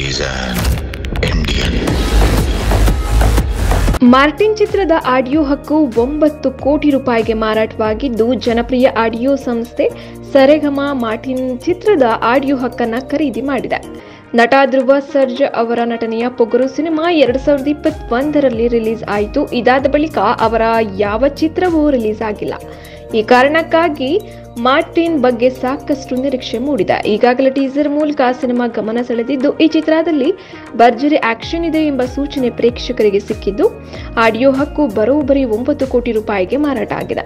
is an Indian. Martin ಚಿತ್ರದ audio ಹಕ್ಕು 9 ಕೋಟಿ ರೂಪಾಯಿಗೆ ಮಾರಾಟವಾಗಿದ್ದು, ಜನಪ್ರಿಯ ಆಡಿಯೋ ಸಂಸ್ಥೆ ಸರೆಗಮ ಮಾರ್ಟಿನ್ ಚಿತ್ರದ ಆಡಿಯೋ ಹಕ್ಕನ್ನು ಖರೀದಿ ಮಾಡಿದೆ. ನಟ ಧ್ರುವ ಸರ್ಜಾ ಅವರ ನಟನೆಯ ಪೊಗರು ಸಿನಿಮಾ 2021ರಲ್ಲಿ ರಿಲೀಸ್ ಆಯಿತು. ಇದಾದ ಬಳಿಕ ಅವರ ಯಾವ ಚಿತ್ರವೂ ರಿಲೀಸ್ ಆಗಿಲ್ಲ. ಈ ಕಾರಣಕ್ಕಾಗಿ ಮಾರ್ಟಿನ್ ಬಗ್ಗೆ ಸಾಕಷ್ಟು ನಿರೀಕ್ಷೆ ಮೂಡಿದೆ. ಈಗಾಗಲೇ ಟೀಸರ್ ಮೂಲಕ ಸಿನಿಮಾ ಗಮನ ಸೆಳೆದಿದ್ದು, ಈ ಚಿತ್ರದಲ್ಲಿ ಭರ್ಜರಿ ಆಕ್ಷನ್ ಇದೆ ಎಂಬ ಸೂಚನೆ ಪ್ರೇಕ್ಷಕರಿಗೆ ಸಿಕ್ಕಿದ್ದು, ಆಡಿಯೋ ಹಕ್ಕು ಬರೋಬ್ಬರಿ 9 ಕೋಟಿ ರೂಪಾಯಿಗೆ ಮಾರಾಟ ಆಗಿದೆ.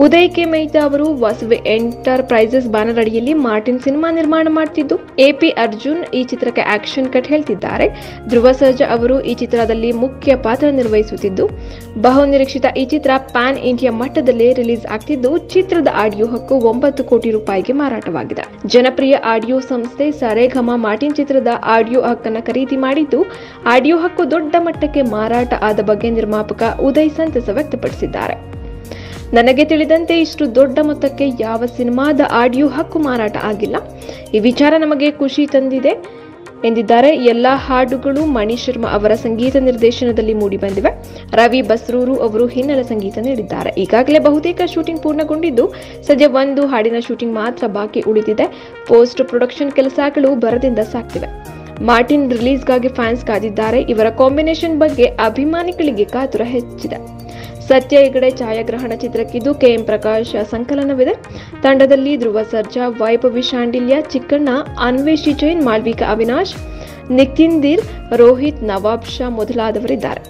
ಉದಯ್ ಕೆ ಮೆಹ್ತಾ ಅವರು ವಾಸವಿ ಎಂಟರ್ಪ್ರೈಸಸ್ ಬ್ಯಾನರ್ ಅಡಿಯಲ್ಲಿ ಮಾರ್ಟಿನ್ ಸಿನಿಮಾ ನಿರ್ಮಾಣ ಮಾಡುತ್ತಿದ್ದು, ಎಪಿ ಅರ್ಜುನ್ ಈ ಚಿತ್ರಕ್ಕೆ ಆಕ್ಷನ್ ಕಟ್ ಹೇಳ್ತಿದ್ದಾರೆ. ಧ್ರುವ ಸರ್ಜಾ ಅವರು ಈ ಚಿತ್ರದಲ್ಲಿ ಮುಖ್ಯ ಪಾತ್ರ ನಿರ್ವಹಿಸುತ್ತಿದ್ದು, ಬಹುನಿರೀಕ್ಷಿತ ಈ ಚಿತ್ರ ಪ್ಯಾನ್ ಇಂಡಿಯಾ ಮಟ್ಟದಲ್ಲಿ ರಿಲೀಸ್ ಆಗ್ತಿದ್ದು, ಚಿತ್ರದ ಆಡಿಯೋ ಹಕ್ಕು 9 ಕೋಟಿ ರೂಪಾಯಿಗೆ ಮಾರಾಟವಾಗಿದೆ. ಜನಪ್ರಿಯ ಆಡಿಯೋ ಸಂಸ್ಥೆ ಸರೆಗಮ ಮಾರ್ಟಿನ್ ಚಿತ್ರದ ಆಡಿಯೋ ಹಕ್ಕನ್ನು ಖರೀದಿ ಮಾಡಿದ್ದು, ಆಡಿಯೋ ಹಕ್ಕು ದೊಡ್ಡ ಮಟ್ಟಕ್ಕೆ ಮಾರಾಟ ಆದ ಬಗ್ಗೆ ನಿರ್ಮಾಪಕ ಉದಯ್ ಸಂತಸ ವ್ಯಕ್ತಪಡಿಸಿದ್ದಾರೆ. ನನಗೆ ತಿಳಿದಂತೆ ಇಷ್ಟು ದೊಡ್ಡ ಮೊತ್ತಕ್ಕೆ ಯಾವ ಸಿನಿಮಾದ ಆಡಿಯೋ ಹಕ್ಕು ಮಾರಾಟ ಆಗಿಲ್ಲ. ಈ ವಿಚಾರ ನಮಗೆ ಖುಷಿ ತಂದಿದೆ ಎಂದಿದ್ದಾರೆ. ಎಲ್ಲಾ ಹಾಡುಗಳು ಮಣಿ ಶರ್ಮಾ ಅವರ ಸಂಗೀತ ನಿರ್ದೇಶನದಲ್ಲಿ ಮೂಡಿಬಂದಿವೆ. ರವಿ ಬಸ್ರೂರು ಅವರು ಹಿನ್ನೆಲೆ ಸಂಗೀತ ನೀಡಿದ್ದಾರೆ. ಈಗಾಗಲೇ ಬಹುತೇಕ ಶೂಟಿಂಗ್ ಪೂರ್ಣಗೊಂಡಿದ್ದು, ಸದ್ಯ ಒಂದು ಹಾಡಿನ ಶೂಟಿಂಗ್ ಮಾತ್ರ ಬಾಕಿ ಉಳಿದಿದೆ. ಪೋಸ್ಟ್ ಪ್ರೊಡಕ್ಷನ್ ಕೆಲಸಗಳು ಭರದಿಂದ ಸಾಗ್ತಿವೆ. Martin ರಿಲೀಸ್ಗಾಗಿ fans ಕಾದಿದ್ದಾರೆ. ಇವರ ಕಾಂಬಿನೇಷನ್ ಬಗ್ಗೆ ಅಭಿಮಾನಿಗಳಿಗೆ ಕಾತುರ ಹೆಚ್ಚಿದೆ. ಸತ್ಯ ಹೆಗಡೆ ಛಾಯಾಗ್ರಹಣ ಚಿತ್ರಕ್ಕಿದ್ದು, ಕೆಎಂ ಪ್ರಕಾಶ್ ಸಂಕಲನವಿದೆ. ತಂಡದಲ್ಲಿ ಧ್ರುವ ಸರ್ಜಾ, ವೈಭವಿ ಶಾಂಡಿಲ್ಯ, ಚಿಕ್ಕಣ್ಣ, ಅನ್ವೇಷಿ ಜೈನ್, ಮಾಳ್ವಿಕಾ ಅವಿನಾಶ್, ನಿತಿನ್ ದೀರ್, ರೋಹಿತ್, ನವಾಬ್ ಶಾ ಮೊದಲಾದವರಿದ್ದಾರೆ.